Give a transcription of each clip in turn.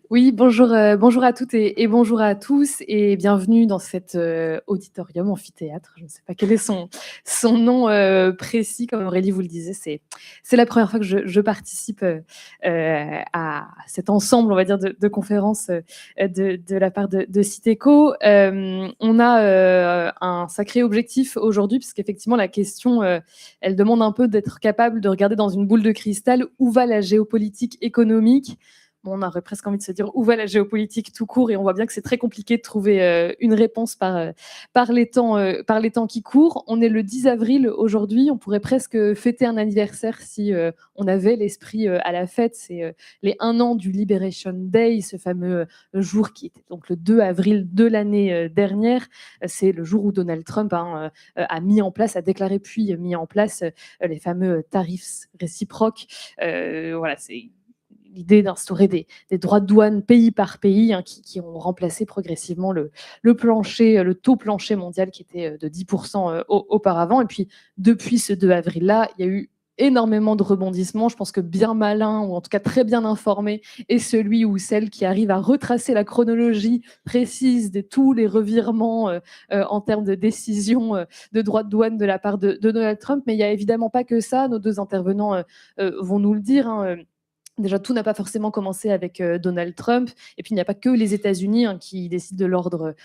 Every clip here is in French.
Oui, bonjour, bonjour à toutes et bonjour à tous et bienvenue dans cet, auditorium, amphithéâtre. Je ne sais pas quel est son nom, précis, comme Aurélie vous le disait. C'est la première fois que je participe, à cet ensemble, on va dire, de conférences, de la part de Citéco. On a, un sacré objectif aujourd'hui puisqu'effectivement la question, elle demande un peu d'être capable de regarder dans une boule de cristal où va la géopolitique économique. Bon, on aurait presque envie de se dire où va la géopolitique tout court, et on voit bien que c'est très compliqué de trouver une réponse par les temps qui courent. On est le 10 avril aujourd'hui, on pourrait presque fêter un anniversaire si on avait l'esprit à la fête. C'est les 1 an du Liberation Day, ce fameux jour qui était donc le 2 avril de l'année dernière. C'est le jour où Donald Trump a mis en place, a déclaré puis mis en place les fameux tarifs réciproques. Voilà, c'est l'idée d'instaurer des droits de douane pays par pays, hein, qui ont remplacé progressivement le taux plancher mondial qui était de 10% auparavant. Et puis, depuis ce 2 avril-là, il y a eu énormément de rebondissements. Je pense que bien malin, ou en tout cas très bien informé, est celui ou celle qui arrive à retracer la chronologie précise de tous les revirements en termes de décisions de droits de douane de la part de Donald Trump. Mais il n'y a évidemment pas que ça. Nos deux intervenants vont nous le dire, hein. Déjà, tout n'a pas forcément commencé avec Donald Trump. Et puis, il n'y a pas que les États-Unis, hein, qui décident de l'ordre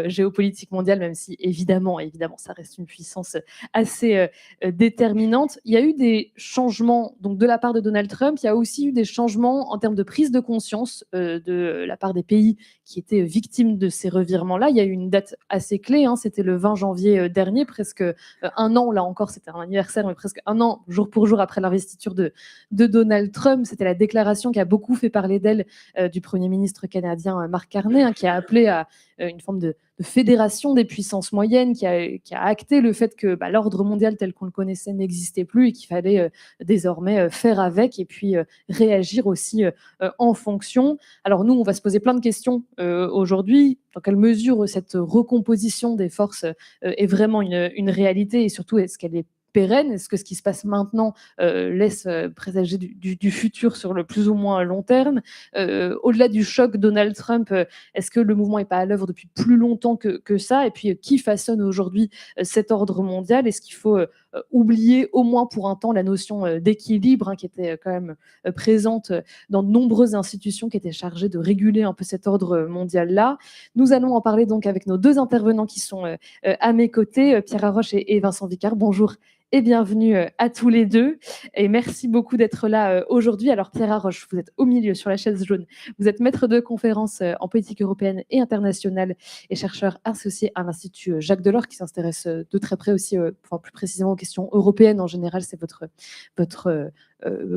géopolitique mondial, même si évidemment, ça reste une puissance assez déterminante. Il y a eu des changements donc, de la part de Donald Trump. Il y a aussi eu des changements en termes de prise de conscience de la part des pays qui étaient victimes de ces revirements-là. Il y a eu une date assez clé, hein, c'était le 20 janvier dernier, presque 1 an, là encore, c'était un anniversaire, mais presque 1 an, jour pour jour, après l'investiture de Donald Trump. C'était la déclaration qui a beaucoup fait parler d'elle du Premier ministre canadien Mark Carney, hein, qui a appelé à une forme de fédération des puissances moyennes, qui a acté le fait que l'ordre mondial tel qu'on le connaissait n'existait plus et qu'il fallait désormais faire avec et puis réagir aussi en fonction. Alors nous, on va se poser plein de questions aujourd'hui. Dans quelle mesure cette recomposition des forces est vraiment une réalité, et surtout, est-ce qu'elle est pérenne? Est-ce que ce qui se passe maintenant laisse présager du futur sur le plus ou moins long terme? Au-delà du choc Donald Trump, est-ce que le mouvement n'est pas à l'œuvre depuis plus longtemps que ça? Et puis, qui façonne aujourd'hui cet ordre mondial? Est-ce qu'il faut oublier au moins pour un temps la notion d'équilibre, hein, qui était quand même présente dans de nombreuses institutions qui étaient chargées de réguler un peu cet ordre mondial-là? Nous allons en parler donc avec nos deux intervenants qui sont à mes côtés, Pierre Haroche et Vincent Vicard. Bonjour et bienvenue à tous les deux. Et merci beaucoup d'être là aujourd'hui. Alors Pierre Haroche, vous êtes au milieu sur la chaise jaune. Vous êtes maître de conférences en politique européenne et internationale et chercheur associé à l'Institut Jacques Delors, qui s'intéresse de très près aussi, plus précisément aux questions européennes en général. C'est votre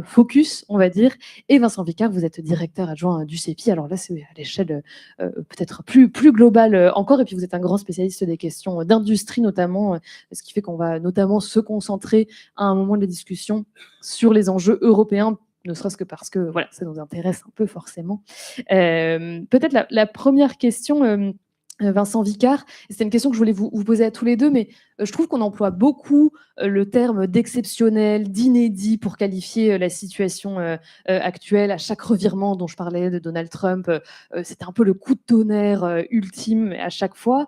focus, on va dire. Et Vincent Vicard, vous êtes directeur adjoint du CEPI. Alors là, c'est à l'échelle peut-être plus globale encore. Et puis vous êtes un grand spécialiste des questions d'industrie notamment, ce qui fait qu'on va notamment se concentrer à un moment de la discussion sur les enjeux européens, ne serait-ce que parce que voilà, ça nous intéresse un peu forcément. Peut-être la première question, Vincent Vicard, c'est une question que je voulais vous poser à tous les deux, mais je trouve qu'on emploie beaucoup le terme d'exceptionnel, d'inédit pour qualifier la situation actuelle. À chaque revirement dont je parlais de Donald Trump, c'était un peu le coup de tonnerre ultime à chaque fois.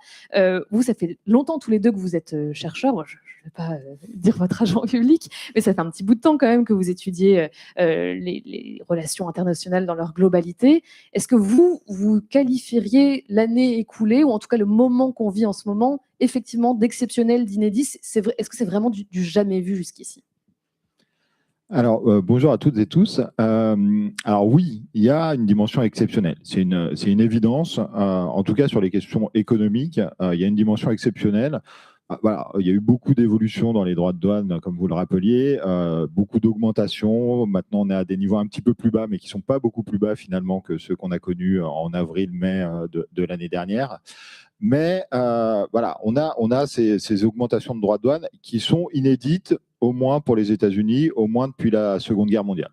Vous, ça fait longtemps tous les deux que vous êtes chercheurs. Moi, je ne vais pas dire votre âge en public, mais ça fait un petit bout de temps quand même que vous étudiez les relations internationales dans leur globalité. Est-ce que vous qualifieriez l'année écoulée, ou en tout cas le moment qu'on vit en ce moment, effectivement d'exceptionnel, d'inédit? Est-ce que c'est vraiment du jamais vu jusqu'ici? Alors, bonjour à toutes et tous. Alors oui, il y a une dimension exceptionnelle. C'est une évidence. En tout cas, sur les questions économiques, il y a une dimension exceptionnelle. Voilà, il y a eu beaucoup d'évolutions dans les droits de douane, comme vous le rappeliez, beaucoup d'augmentations. Maintenant, on est à des niveaux un petit peu plus bas, mais qui ne sont pas beaucoup plus bas finalement que ceux qu'on a connus en avril-mai de l'année dernière. Mais voilà, on a ces augmentations de droits de douane qui sont inédites, au moins pour les États-Unis, au moins depuis la Seconde Guerre mondiale.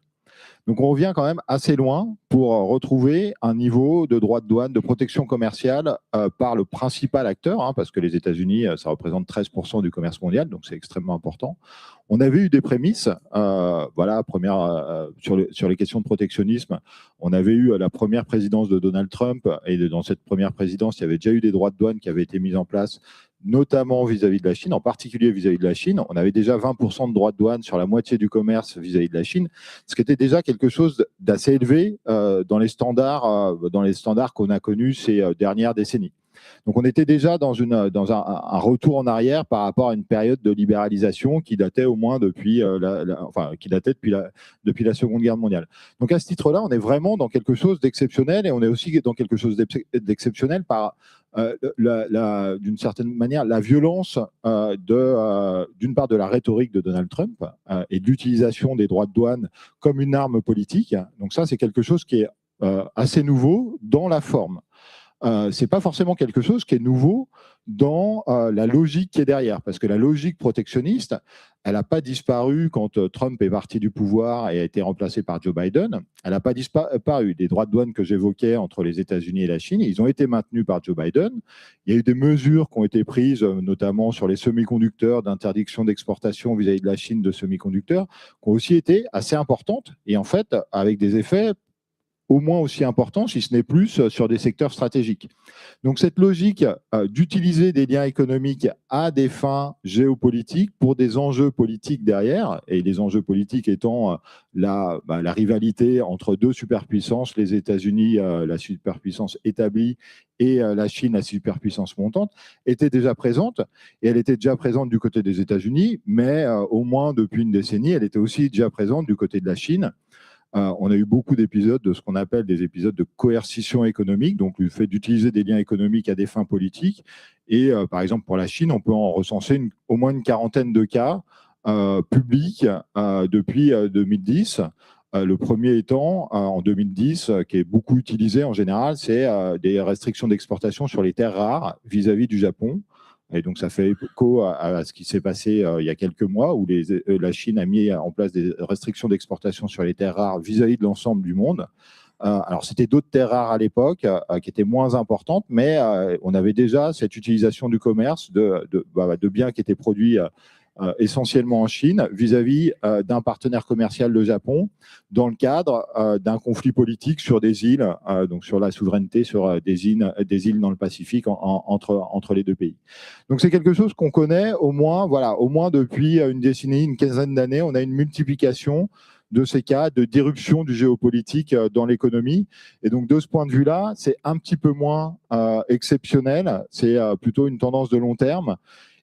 Donc on revient quand même assez loin pour retrouver un niveau de droit de douane, de protection commerciale par le principal acteur, hein, parce que les États-Unis, ça représente 13% du commerce mondial, donc c'est extrêmement important. On avait eu des prémices, sur les questions de protectionnisme, on avait eu la première présidence de Donald Trump, et dans cette première présidence, il y avait déjà eu des droits de douane qui avaient été mis en place, notamment vis-à-vis de la Chine, en particulier vis-à-vis de la Chine. On avait déjà 20% de droits de douane sur la moitié du commerce vis-à-vis de la Chine, ce qui était déjà quelque chose d'assez élevé dans les standards qu'on a connus ces dernières décennies. Donc on était déjà dans un retour en arrière par rapport à une période de libéralisation qui datait au moins depuis depuis la Seconde Guerre mondiale. Donc à ce titre-là, on est vraiment dans quelque chose d'exceptionnel, et on est aussi dans quelque chose d'exceptionnel par d'une certaine manière la violence d'une part de la rhétorique de Donald Trump et de l'utilisation des droits de douane comme une arme politique. Donc ça, c'est quelque chose qui est assez nouveau dans la forme. Ce n'est pas forcément quelque chose qui est nouveau dans la logique qui est derrière, parce que la logique protectionniste, elle n'a pas disparu quand Trump est parti du pouvoir et a été remplacé par Joe Biden. Elle n'a pas disparu. Les droits de douane que j'évoquais entre les États-Unis et la Chine, ils ont été maintenus par Joe Biden. Il y a eu des mesures qui ont été prises, notamment sur les semi-conducteurs, d'interdiction d'exportation vis-à-vis de la Chine de semi-conducteurs, qui ont aussi été assez importantes, et en fait, avec des effets au moins aussi important, si ce n'est plus, sur des secteurs stratégiques. Donc cette logique d'utiliser des liens économiques à des fins géopolitiques pour des enjeux politiques derrière, et les enjeux politiques étant la rivalité entre deux superpuissances, les États-Unis, la superpuissance établie, et la Chine, la superpuissance montante, était déjà présente, et elle était déjà présente du côté des États-Unis, mais au moins depuis une décennie, elle était aussi déjà présente du côté de la Chine. On a eu beaucoup d'épisodes de ce qu'on appelle des épisodes de coercition économique, donc le fait d'utiliser des liens économiques à des fins politiques. Et par exemple, pour la Chine, on peut en recenser au moins une quarantaine de cas publics depuis 2010. Le premier étant, en 2010, qui est beaucoup utilisé en général, c'est des restrictions d'exportation sur les terres rares vis-à-vis du Japon. Et donc, ça fait écho à ce qui s'est passé il y a quelques mois, où la Chine a mis en place des restrictions d'exportation sur les terres rares vis-à-vis de l'ensemble du monde. Alors, c'était d'autres terres rares à l'époque qui étaient moins importantes, mais on avait déjà cette utilisation du commerce de biens qui étaient produits essentiellement en Chine, vis-à-vis d'un partenaire commercial, le Japon, dans le cadre d'un conflit politique sur des îles, donc sur la souveraineté sur des îles dans le Pacifique entre les deux pays. Donc c'est quelque chose qu'on connaît au moins depuis une décennie, une quinzaine d'années. On a une multiplication de ces cas de d'irruption du géopolitique dans l'économie. Et donc de ce point de vue-là, c'est un petit peu moins exceptionnel, c'est plutôt une tendance de long terme,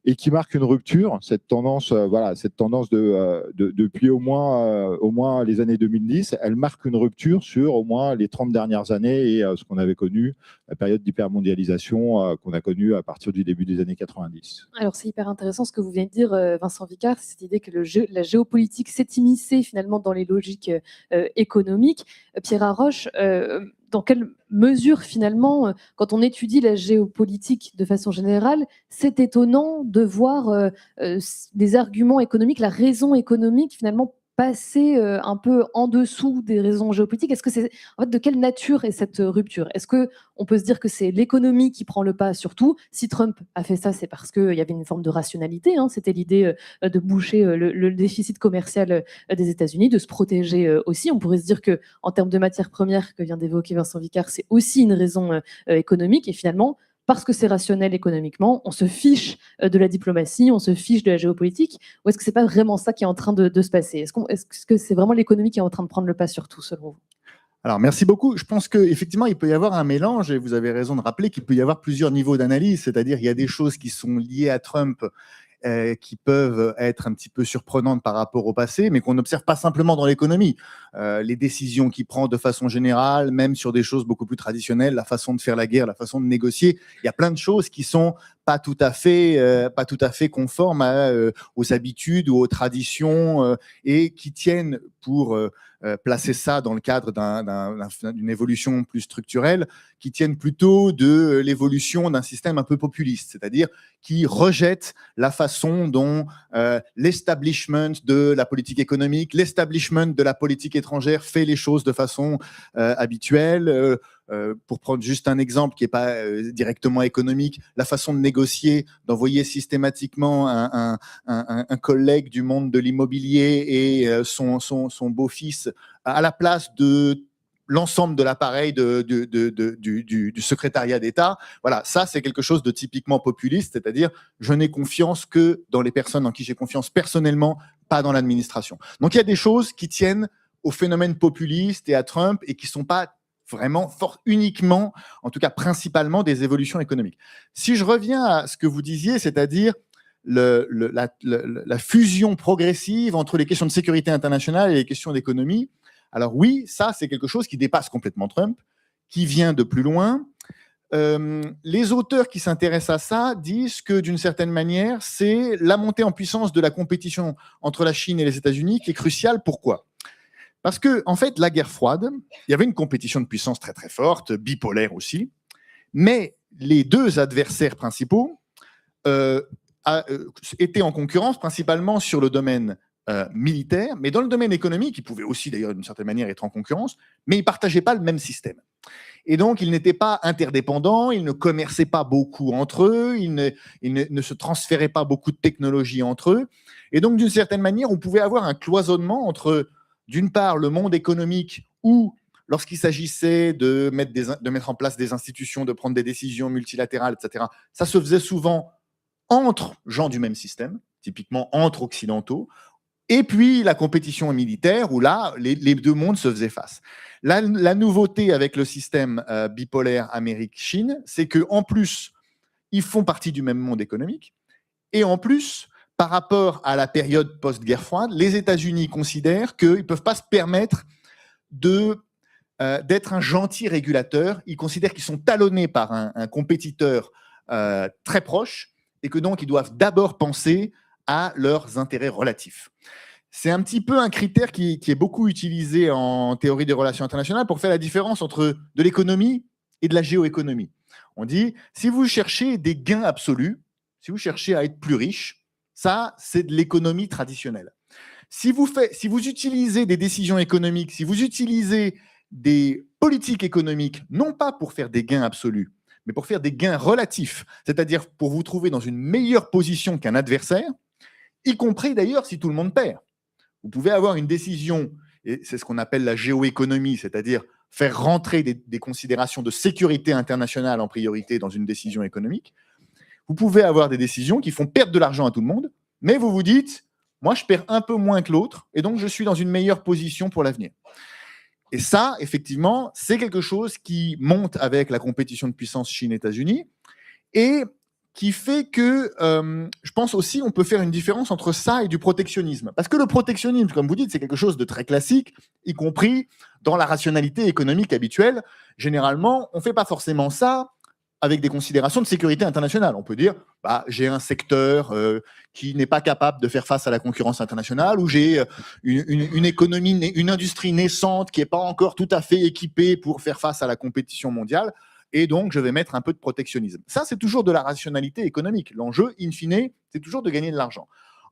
et qui marque une rupture, cette tendance depuis au moins les années 2010, elle marque une rupture sur au moins les 30 dernières années et ce qu'on avait connu, la période d'hypermondialisation qu'on a connue à partir du début des années 90. Alors c'est hyper intéressant ce que vous venez de dire, Vincent Vicard, cette idée que la géopolitique s'est immiscée finalement dans les logiques économiques. Pierre Haroche, dans quelle mesure, finalement, quand on étudie la géopolitique de façon générale, c'est étonnant de voir des arguments économiques, la raison économique, finalement, passer un peu en dessous des raisons géopolitiques. Est-ce que c'est, en fait, de quelle nature est cette rupture? Est-ce qu'on peut se dire que c'est l'économie qui prend le pas sur tout? Si Trump a fait ça, c'est parce qu'il y avait une forme de rationalité, hein. C'était l'idée de boucher le déficit commercial des États-Unis, de se protéger aussi. On pourrait se dire que, en termes de matières premières que vient d'évoquer Vincent Vicard, c'est aussi une raison économique. Et finalement, parce que c'est rationnel économiquement, on se fiche de la diplomatie, on se fiche de la géopolitique, ou est-ce que c'est pas vraiment ça qui est en train de se passer? Est-ce que c'est vraiment l'économie qui est en train de prendre le pas sur tout, selon vous? Alors, merci beaucoup. Je pense qu'effectivement, il peut y avoir un mélange, et vous avez raison de rappeler qu'il peut y avoir plusieurs niveaux d'analyse, c'est-à-dire il y a des choses qui sont liées à Trump qui peuvent être un petit peu surprenantes par rapport au passé, mais qu'on n'observe pas simplement dans l'économie. Les décisions qu'il prend de façon générale, même sur des choses beaucoup plus traditionnelles, la façon de faire la guerre, la façon de négocier, il y a plein de choses qui sont pas tout à fait conformes aux habitudes ou aux traditions et qui tiennent, pour placer ça dans le cadre d'une évolution plus structurelle, qui tiennent plutôt de l'évolution d'un système un peu populiste, c'est-à-dire qui rejette la façon dont l'establishment de la politique économique, l'establishment de la politique étrangère fait les choses de façon habituelle. Pour prendre juste un exemple qui n'est pas directement économique, la façon de négocier, d'envoyer systématiquement un collègue du monde de l'immobilier et son beau-fils à la place de l'ensemble de l'appareil du secrétariat d'État. Voilà, ça c'est quelque chose de typiquement populiste, c'est-à-dire je n'ai confiance que dans les personnes en qui j'ai confiance personnellement, pas dans l'administration. Donc il y a des choses qui tiennent au phénomène populiste et à Trump et qui ne sont pas vraiment uniquement, en tout cas principalement, des évolutions économiques. Si je reviens à ce que vous disiez, c'est-à-dire la fusion progressive entre les questions de sécurité internationale et les questions d'économie, alors oui, ça c'est quelque chose qui dépasse complètement Trump, qui vient de plus loin. Les auteurs qui s'intéressent à ça disent que d'une certaine manière, c'est la montée en puissance de la compétition entre la Chine et les États-Unis qui est cruciale. Pourquoi ? Parce que, en fait, la guerre froide, il y avait une compétition de puissance très très forte, bipolaire aussi, mais les deux adversaires principaux étaient en concurrence principalement sur le domaine militaire, mais dans le domaine économique, ils pouvaient aussi d'ailleurs d'une certaine manière être en concurrence, mais ils ne partageaient pas le même système. Et donc, ils n'étaient pas interdépendants, ils ne commerçaient pas beaucoup entre eux, ils ne se transféraient pas beaucoup de technologies entre eux. Et donc, d'une certaine manière, on pouvait avoir un cloisonnement entre, d'une part, le monde économique où, lorsqu'il s'agissait de mettre en place des institutions, de prendre des décisions multilatérales, etc., ça se faisait souvent entre gens du même système, typiquement entre occidentaux, et puis la compétition militaire, où là, les deux mondes se faisaient face. La nouveauté avec le système bipolaire Amérique-Chine, c'est qu'en plus, ils font partie du même monde économique, et en plus, par rapport à la période post-guerre froide, les États-Unis considèrent qu'ils ne peuvent pas se permettre d'être un gentil régulateur. Ils considèrent qu'ils sont talonnés par un compétiteur très proche, et que donc ils doivent d'abord penser à leurs intérêts relatifs. C'est un petit peu un critère qui est beaucoup utilisé en théorie des relations internationales pour faire la différence entre de l'économie et de la géoéconomie. On dit, si vous cherchez des gains absolus, si vous cherchez à être plus riche, ça, c'est de l'économie traditionnelle. Si vous utilisez des décisions économiques, si vous utilisez des politiques économiques, non pas pour faire des gains absolus, mais pour faire des gains relatifs, c'est-à-dire pour vous trouver dans une meilleure position qu'un adversaire, y compris d'ailleurs si tout le monde perd. Vous pouvez avoir une décision, et c'est ce qu'on appelle la géoéconomie, c'est-à-dire faire rentrer des considérations de sécurité internationale en priorité dans une décision économique. Vous pouvez avoir des décisions qui font perdre de l'argent à tout le monde, mais vous vous dites, moi je perds un peu moins que l'autre, et donc je suis dans une meilleure position pour l'avenir. Et ça, effectivement, c'est quelque chose qui monte avec la compétition de puissance Chine-États-Unis, et qui fait que, je pense aussi, on peut faire une différence entre ça et du protectionnisme. Parce que le protectionnisme, comme vous dites, c'est quelque chose de très classique, y compris dans la rationalité économique habituelle. Généralement, on ne fait pas forcément ça avec des considérations de sécurité internationale. On peut dire, j'ai un secteur qui n'est pas capable de faire face à la concurrence internationale, ou j'ai une économie, une industrie naissante qui n'est pas encore tout à fait équipée pour faire face à la compétition mondiale. Et donc, je vais mettre un peu de protectionnisme. Ça, c'est toujours de la rationalité économique. L'enjeu, in fine, c'est toujours de gagner de l'argent.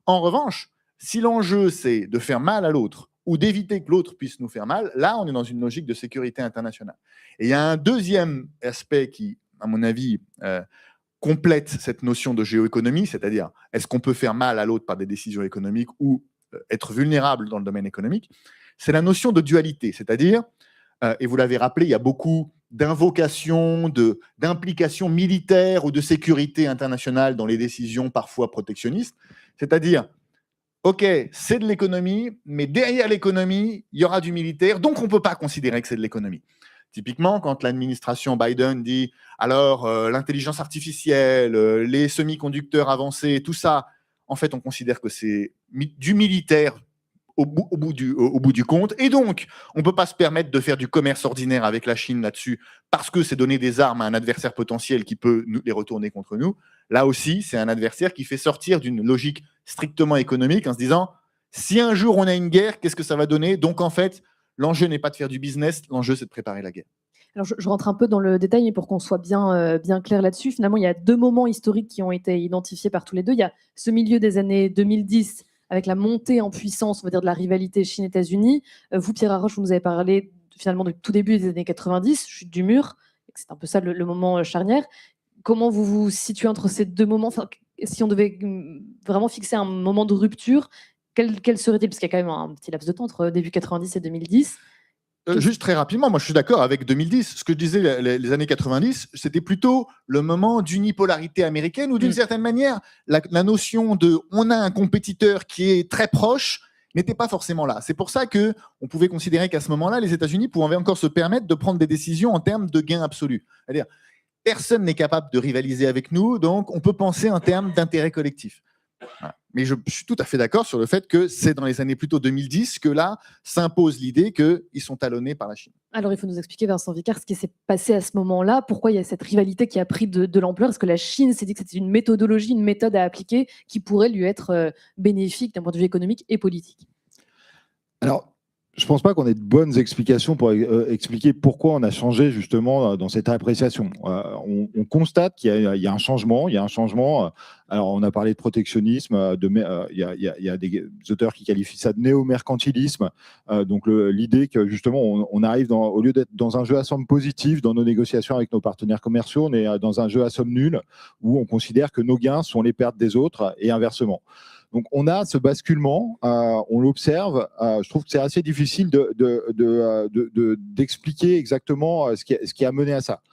En revanche, si l'enjeu, c'est de faire mal à l'autre ou d'éviter que l'autre puisse nous faire mal, là, on est dans une logique de sécurité internationale. Et il y a un deuxième aspect qui, à mon avis, complète cette notion de géoéconomie, c'est-à-dire, est-ce qu'on peut faire mal à l'autre par des décisions économiques ou être vulnérable dans le domaine économique, c'est la notion de dualité. C'est-à-dire, et vous l'avez rappelé, il y a beaucoup d'invocation, d'implication militaire ou de sécurité internationale dans les décisions parfois protectionnistes. C'est-à-dire, OK, c'est de l'économie, mais derrière l'économie, il y aura du militaire, donc on ne peut pas considérer que c'est de l'économie. Typiquement, quand l'administration Biden dit alors l'intelligence artificielle, les semi-conducteurs avancés, tout ça, en fait, on considère que c'est du militaire au bout du compte. Et donc, on ne peut pas se permettre de faire du commerce ordinaire avec la Chine là-dessus parce que c'est donner des armes à un adversaire potentiel qui peut les retourner contre nous. Là aussi, c'est un adversaire qui fait sortir d'une logique strictement économique en se disant si un jour on a une guerre, qu'est-ce que ça va donner? Donc en fait, l'enjeu n'est pas de faire du business, l'enjeu c'est de préparer la guerre. Alors, je rentre un peu dans le détail, mais pour qu'on soit bien clair là-dessus, finalement, il y a 2 moments historiques qui ont été identifiés par tous les 2. Il y a ce milieu des années 2010 avec la montée en puissance, on va dire, de la rivalité Chine-États-Unis. Vous, Pierre Haroche, vous nous avez parlé finalement du tout début des années 90, chute du mur. C'est un peu ça le moment charnière. Comment vous vous situez entre ces 2 moments? Enfin, si on devait vraiment fixer un moment de rupture, quel serait-il? Parce qu'il y a quand même un petit laps de temps entre début 90 et 2010. Juste très rapidement, moi je suis d'accord avec 2010. Ce que je disais, les années 90, c'était plutôt le moment d'unipolarité américaine où d'une certaine manière, la notion de on a un compétiteur qui est très proche n'était pas forcément là. C'est pour ça qu'on pouvait considérer qu'à ce moment-là, les États-Unis pouvaient encore se permettre de prendre des décisions en termes de gains absolus. C'est-à-dire, personne n'est capable de rivaliser avec nous, donc on peut penser en termes d'intérêt collectif. Voilà. Mais je suis tout à fait d'accord sur le fait que c'est dans les années plutôt 2010 que là s'impose l'idée qu'ils sont talonnés par la Chine. Alors, il faut nous expliquer, Vincent Vicard, ce qui s'est passé à ce moment-là, pourquoi il y a cette rivalité qui a pris de l'ampleur. Est-ce que la Chine s'est dit que c'était une méthodologie, une méthode à appliquer qui pourrait lui être bénéfique d'un point de vue économique et politique? Alors, je ne pense pas qu'on ait de bonnes explications pour expliquer pourquoi on a changé justement dans cette appréciation. On constate qu'il y a un changement. Il y a un changement. Alors, on a parlé de protectionnisme. Il y a des auteurs qui qualifient ça de néo-mercantilisme. Donc, l'idée que justement, on arrive, au lieu d'être dans un jeu à somme positive dans nos négociations avec nos partenaires commerciaux, on est dans un jeu à somme nulle où on considère que nos gains sont les pertes des autres et inversement. Donc, on a ce basculement, on l'observe. Je trouve que c'est assez difficile d'expliquer exactement ce qui a mené à ça.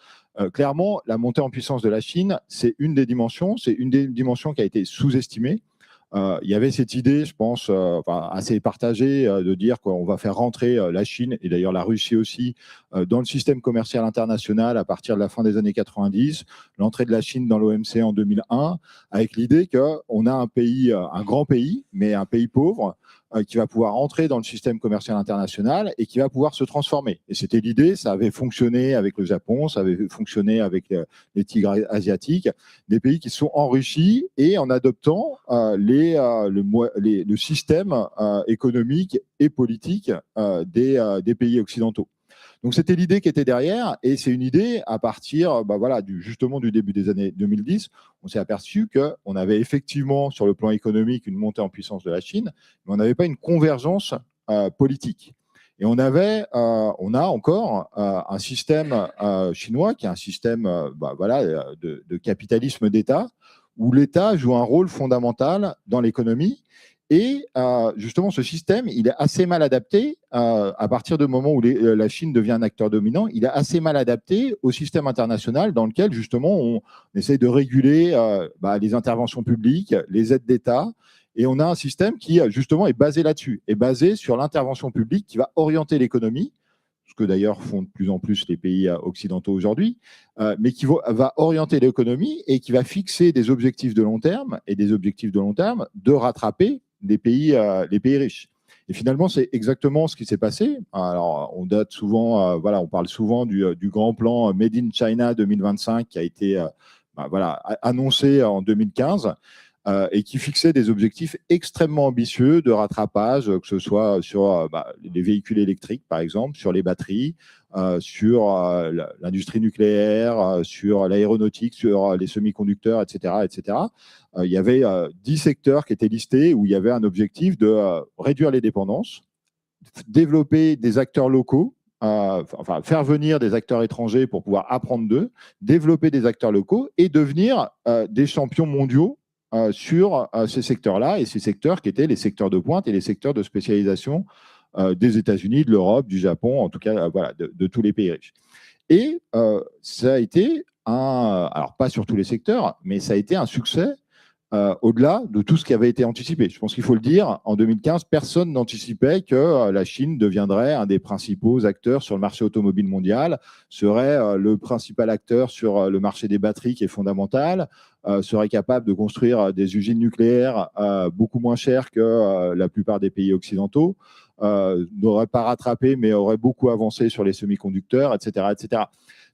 Clairement, la montée en puissance de la Chine, c'est une des dimensions qui a été sous-estimée. Il y avait cette idée, je pense, assez partagée, de dire qu'on va faire rentrer la Chine, et d'ailleurs la Russie aussi, dans le système commercial international à partir de la fin des années 90, l'entrée de la Chine dans l'OMC en 2001, avec l'idée qu'on a un grand pays, mais un pays pauvre, qui va pouvoir entrer dans le système commercial international et qui va pouvoir se transformer. Et c'était l'idée, ça avait fonctionné avec le Japon, ça avait fonctionné avec les tigres asiatiques, des pays qui se sont enrichis et en adoptant le système économique et politique des pays occidentaux. Donc c'était l'idée qui était derrière, et c'est une idée à partir justement du début des années 2010, on s'est aperçu qu'on avait effectivement sur le plan économique une montée en puissance de la Chine, mais on n'avait pas une convergence politique. Et on a encore un système chinois qui est un système de capitalisme d'État, où l'État joue un rôle fondamental dans l'économie. Et justement, ce système, il est assez mal adapté à partir du moment où la Chine devient un acteur dominant. Il est assez mal adapté au système international dans lequel, justement, on essaie de réguler les interventions publiques, les aides d'État. Et on a un système qui, justement, est basé là-dessus, est basé sur l'intervention publique qui va orienter l'économie, ce que d'ailleurs font de plus en plus les pays occidentaux aujourd'hui, mais qui va orienter l'économie et qui va fixer des objectifs de long terme, et des objectifs de long terme de rattraper les pays riches. Et finalement, c'est exactement ce qui s'est passé. Alors, on date souvent, on parle souvent du grand plan Made in China 2025 qui a été annoncé en 2015. Et qui fixait des objectifs extrêmement ambitieux de rattrapage, que ce soit sur les véhicules électriques, par exemple, sur les batteries, sur l'industrie nucléaire, sur l'aéronautique, sur les semi-conducteurs, etc. etc. Il y avait 10 secteurs qui étaient listés où il y avait un objectif de réduire les dépendances, développer des acteurs locaux, faire venir des acteurs étrangers pour pouvoir apprendre d'eux, développer des acteurs locaux et devenir des champions mondiaux sur ces secteurs-là, et ces secteurs qui étaient les secteurs de pointe et les secteurs de spécialisation des États-Unis, de l'Europe, du Japon, en tout cas de tous les pays riches. Et ça a été alors pas sur tous les secteurs, mais ça a été un succès au-delà de tout ce qui avait été anticipé. Je pense qu'il faut le dire, en 2015, personne n'anticipait que la Chine deviendrait un des principaux acteurs sur le marché automobile mondial, serait le principal acteur sur le marché des batteries qui est fondamental, serait capable de construire des usines nucléaires beaucoup moins chères que la plupart des pays occidentaux, n'aurait pas rattrapé, mais aurait beaucoup avancé sur les semi-conducteurs, etc., etc.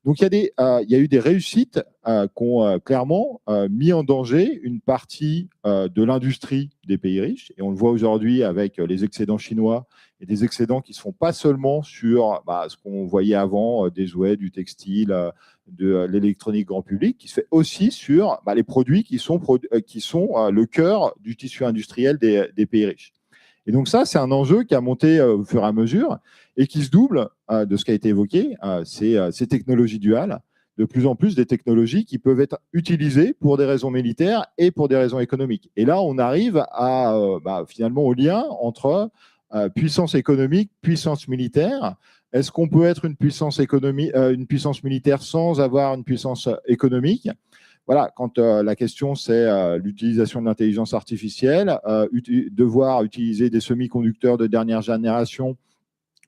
Donc, il y a eu des réussites qui ont clairement mis en danger une partie de l'industrie des pays riches. Et on le voit aujourd'hui avec les excédents chinois et des excédents qui ne se font pas seulement sur ce qu'on voyait avant, des jouets, du textile, de l'électronique grand public, qui se fait aussi sur les produits qui sont le cœur du tissu industriel des pays riches. Et donc ça, c'est un enjeu qui a monté au fur et à mesure et qui se double de ce qui a été évoqué, ces technologies duales, de plus en plus des technologies qui peuvent être utilisées pour des raisons militaires et pour des raisons économiques. Et là, on arrive finalement au lien entre puissance économique, puissance militaire. Est-ce qu'on peut être une puissance militaire sans avoir une puissance économique ? Voilà, quand la question c'est l'utilisation de l'intelligence artificielle, devoir utiliser des semi-conducteurs de dernière génération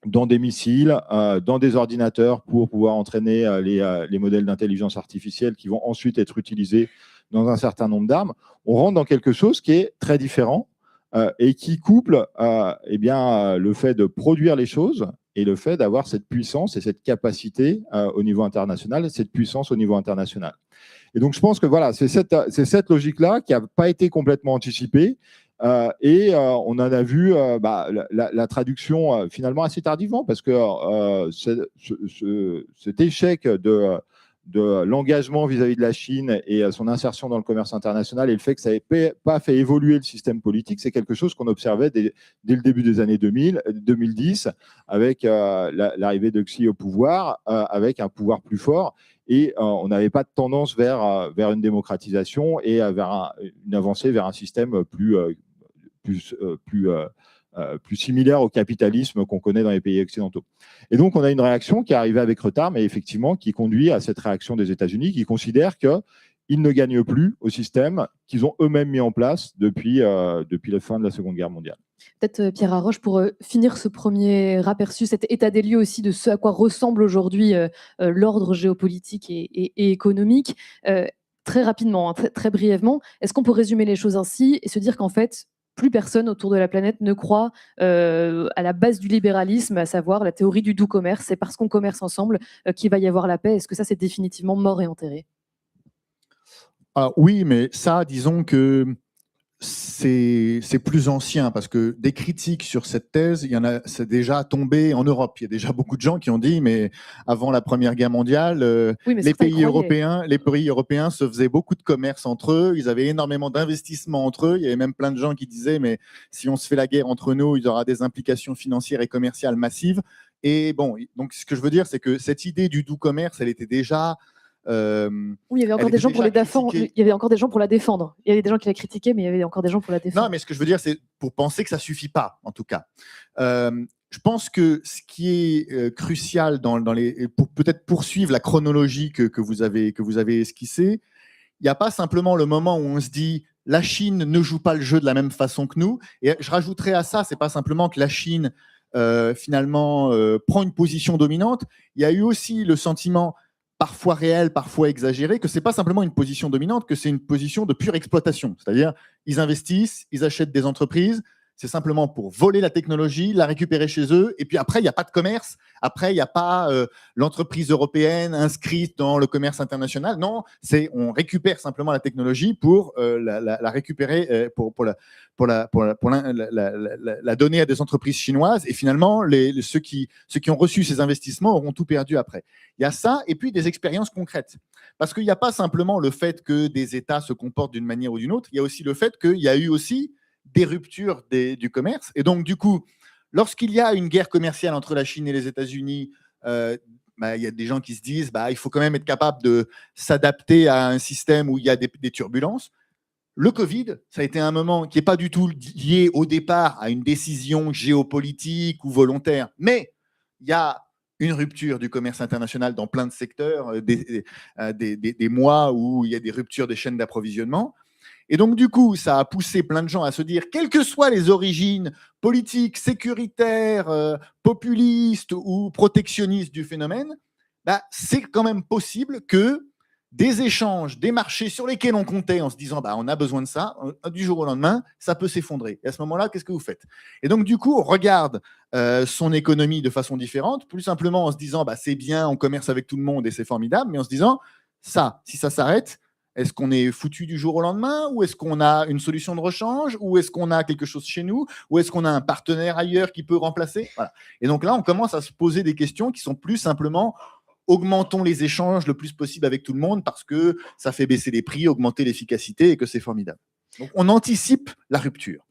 dans des missiles, dans des ordinateurs pour pouvoir entraîner les modèles d'intelligence artificielle qui vont ensuite être utilisés dans un certain nombre d'armes, on rentre dans quelque chose qui est très différent et qui couple le fait de produire les choses et le fait d'avoir cette puissance et cette capacité au niveau international, cette puissance au niveau international. Et donc, je pense que voilà, c'est cette logique-là qui n'a pas été complètement anticipée. On en a vu la traduction finalement assez tardivement, parce que cet échec de l'engagement vis-à-vis de la Chine et son insertion dans le commerce international et le fait que ça n'ait pas fait évoluer le système politique, c'est quelque chose qu'on observait dès le début des années 2010, avec l'arrivée de Xi au pouvoir, avec un pouvoir plus fort. Et on n'avait pas de tendance vers une démocratisation et vers une avancée vers un système plus similaire au capitalisme qu'on connaît dans les pays occidentaux. Et donc, on a une réaction qui est arrivée avec retard, mais effectivement, qui conduit à cette réaction des États-Unis, qui considèrent qu'ils ne gagnent plus au système qu'ils ont eux-mêmes mis en place depuis la fin de la Seconde Guerre mondiale. Peut-être Pierre Haroche, pour finir ce premier aperçu, cet état des lieux aussi de ce à quoi ressemble aujourd'hui l'ordre géopolitique et économique. Très rapidement, hein, très brièvement, est-ce qu'on peut résumer les choses ainsi et se dire qu'en fait, plus personne autour de la planète ne croit à la base du libéralisme, à savoir la théorie du doux commerce, c'est parce qu'on commerce ensemble qu'il va y avoir la paix. Est-ce que ça, c'est définitivement mort et enterré ? Oui, mais ça, disons que c'est plus ancien, parce que des critiques sur cette thèse, c'est déjà tombé en Europe. Il y a déjà beaucoup de gens qui ont dit, mais avant la Première Guerre mondiale, les pays européens se faisaient beaucoup de commerce entre eux, ils avaient énormément d'investissements entre eux. Il y avait même plein de gens qui disaient, mais si on se fait la guerre entre nous, il y aura des implications financières et commerciales massives. Et bon, donc ce que je veux dire, c'est que cette idée du doux commerce, elle était déjà... Oui, il y avait encore des gens pour les défendre. Il y avait encore des gens pour la défendre. Il y avait des gens qui la critiquaient, mais il y avait encore des gens pour la défendre. Non, mais ce que je veux dire, c'est pour penser que ça suffit pas, en tout cas. Je pense que ce qui est crucial pour peut-être poursuivre la chronologie que vous avez esquissée, il n'y a pas simplement le moment où on se dit la Chine ne joue pas le jeu de la même façon que nous. Et je rajouterais à ça, c'est pas simplement que la Chine finalement prend une position dominante. Il y a eu aussi le sentiment, parfois réel, parfois exagéré, que c'est pas simplement une position dominante, que c'est une position de pure exploitation. C'est-à-dire, ils investissent, ils achètent des entreprises, c'est simplement pour voler la technologie, la récupérer chez eux, et puis après, il n'y a pas de commerce, après, il n'y a pas l'entreprise européenne inscrite dans le commerce international. Non, on récupère simplement la technologie pour la récupérer, pour la donner à des entreprises chinoises, et finalement, ceux qui ont reçu ces investissements auront tout perdu après. Il y a ça, et puis des expériences concrètes. Parce qu'il n'y a pas simplement le fait que des États se comportent d'une manière ou d'une autre, il y a aussi le fait qu'il y a eu aussi des ruptures du commerce. Et donc, du coup, lorsqu'il y a une guerre commerciale entre la Chine et les États-Unis, il y a des gens qui se disent il faut quand même être capable de s'adapter à un système où il y a des turbulences. Le Covid, ça a été un moment qui n'est pas du tout lié au départ à une décision géopolitique ou volontaire, mais il y a une rupture du commerce international dans plein de secteurs, des mois où il y a des ruptures des chaînes d'approvisionnement. Et donc, du coup, ça a poussé plein de gens à se dire, quelles que soient les origines politiques, sécuritaires, populistes ou protectionnistes du phénomène, c'est quand même possible que des échanges, des marchés sur lesquels on comptait en se disant on a besoin de ça, du jour au lendemain, ça peut s'effondrer. Et à ce moment-là, qu'est-ce que vous faites? Et donc, du coup, on regarde son économie de façon différente, plus simplement en se disant c'est bien, on commerce avec tout le monde et c'est formidable, mais en se disant si ça s'arrête, est-ce qu'on est foutu du jour au lendemain, ou est-ce qu'on a une solution de rechange, ou est-ce qu'on a quelque chose chez nous, ou est-ce qu'on a un partenaire ailleurs qui peut remplacer? Voilà. Et donc là, on commence à se poser des questions qui sont plus simplement augmentons les échanges le plus possible avec tout le monde parce que ça fait baisser les prix, augmenter l'efficacité et que c'est formidable. Donc, on anticipe la rupture.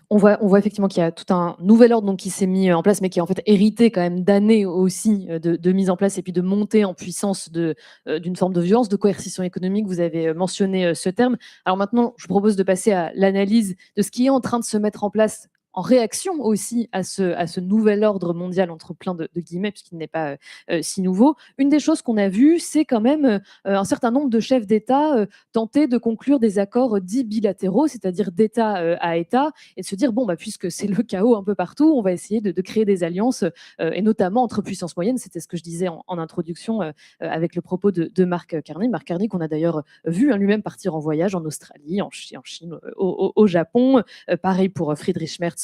On voit effectivement qu'il y a tout un nouvel ordre donc, qui s'est mis en place, mais qui est en fait hérité quand même d'années aussi de mise en place et puis de montée en puissance d'une forme de violence, de coercition économique. Vous avez mentionné ce terme. Alors maintenant, je vous propose de passer à l'analyse de ce qui est en train de se mettre en place en réaction aussi à ce nouvel ordre mondial, entre plein de guillemets, puisqu'il n'est pas si nouveau. Une des choses qu'on a vues, c'est quand même un certain nombre de chefs d'État tenter de conclure des accords dits bilatéraux, c'est-à-dire d'État à État, et de se dire, puisque c'est le chaos un peu partout, on va essayer de créer des alliances, et notamment entre puissances moyennes. C'était ce que je disais en introduction avec le propos de Mark Carney. Mark Carney, qu'on a d'ailleurs vu lui-même partir en voyage en Australie, en Chine, au Japon. Pareil pour Friedrich Merz,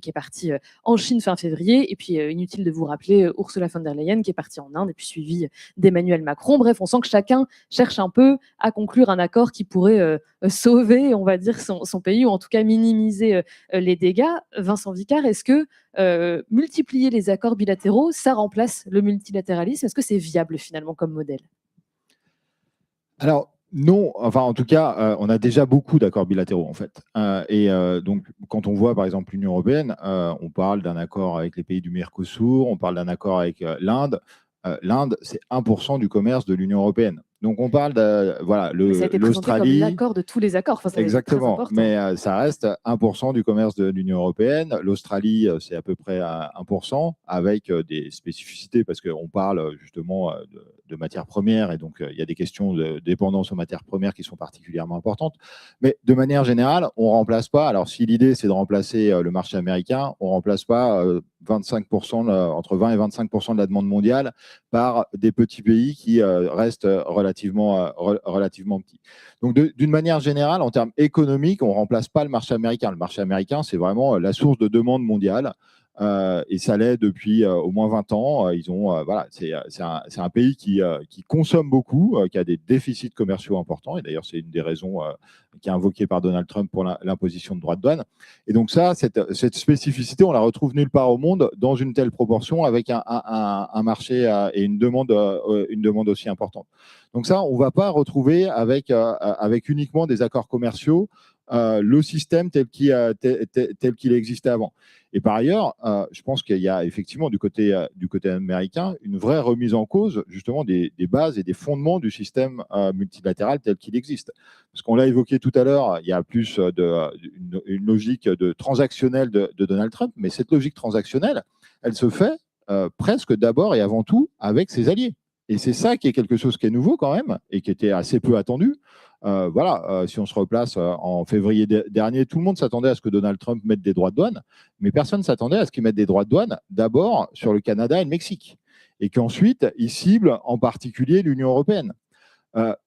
qui est parti en Chine fin février. Et puis, inutile de vous rappeler Ursula von der Leyen, qui est partie en Inde, et puis suivi d'Emmanuel Macron. Bref, on sent que chacun cherche un peu à conclure un accord qui pourrait sauver, on va dire, son pays, ou en tout cas minimiser les dégâts. Vincent Vicard, est-ce que multiplier les accords bilatéraux, ça remplace le multilatéralisme? Est-ce que c'est viable finalement comme modèle? Alors, non, enfin en tout cas, on a déjà beaucoup d'accords bilatéraux en fait. Donc, quand on voit par exemple l'Union européenne, on parle d'un accord avec les pays du Mercosur, on parle d'un accord avec l'Inde. L'Inde, c'est 1% du commerce de l'Union européenne. Donc on parle de ça a été présenté comme l'accord de tous les accords. Enfin, exactement, mais ça reste 1% du commerce de l'Union européenne. L'Australie, c'est à peu près à 1%, avec des spécificités, parce qu'on parle justement de matières premières, et donc il y a des questions de dépendance aux matières premières qui sont particulièrement importantes. Mais de manière générale, on ne remplace pas, alors si l'idée c'est de remplacer le marché américain, on ne remplace pas 25%, entre 20 et 25% de la demande mondiale par des petits pays qui restent relativement petits. Donc, d'une manière générale, en termes économiques, on ne remplace pas le marché américain. Le marché américain, c'est vraiment la source de demande mondiale. Et ça l'est depuis au moins 20 ans. C'est un pays qui consomme beaucoup, qui a des déficits commerciaux importants. Et d'ailleurs, c'est une des raisons qui est invoquée par Donald Trump pour l'imposition de droits de douane. Et donc ça, cette spécificité, on la retrouve nulle part au monde dans une telle proportion, avec un marché et une demande aussi importante. Donc ça, on ne va pas retrouver avec uniquement des accords commerciaux le système tel qu'il existait avant. Et par ailleurs, je pense qu'il y a effectivement du côté américain une vraie remise en cause justement des bases et des fondements du système multilatéral tel qu'il existe. Parce qu'on l'a évoqué tout à l'heure, il y a plus une logique transactionnelle de Donald Trump, mais cette logique transactionnelle, elle se fait presque d'abord et avant tout avec ses alliés. Et c'est ça qui est quelque chose qui est nouveau quand même, et qui était assez peu attendu. Si on se replace en février dernier, tout le monde s'attendait à ce que Donald Trump mette des droits de douane, mais personne ne s'attendait à ce qu'il mette des droits de douane d'abord sur le Canada et le Mexique, et qu'ensuite il cible en particulier l'Union européenne.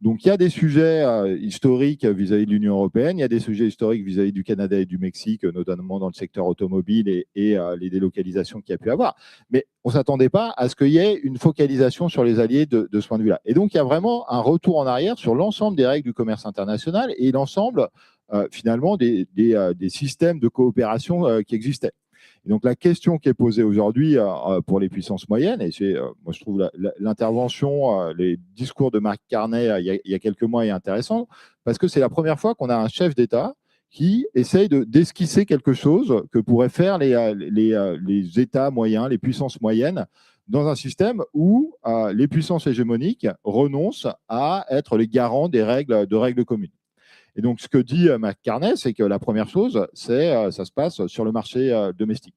Donc il y a des sujets historiques vis-à-vis de l'Union européenne, il y a des sujets historiques vis-à-vis du Canada et du Mexique, notamment dans le secteur automobile et les délocalisations qu'il y a pu avoir. Mais on ne s'attendait pas à ce qu'il y ait une focalisation sur les alliés de ce point de vue-là. Et donc il y a vraiment un retour en arrière sur l'ensemble des règles du commerce international et l'ensemble finalement des systèmes de coopération qui existaient. Et donc la question qui est posée aujourd'hui pour les puissances moyennes, et c'est, moi je trouve l'intervention, les discours de Mark Carney il y a quelques mois est intéressant, parce que c'est la première fois qu'on a un chef d'État qui essaye d'esquisser quelque chose que pourraient faire les États moyens, les puissances moyennes, dans un système où les puissances hégémoniques renoncent à être les garants des règles communes. Et donc, ce que dit Mark Carney, c'est que la première chose, ça se passe sur le marché domestique.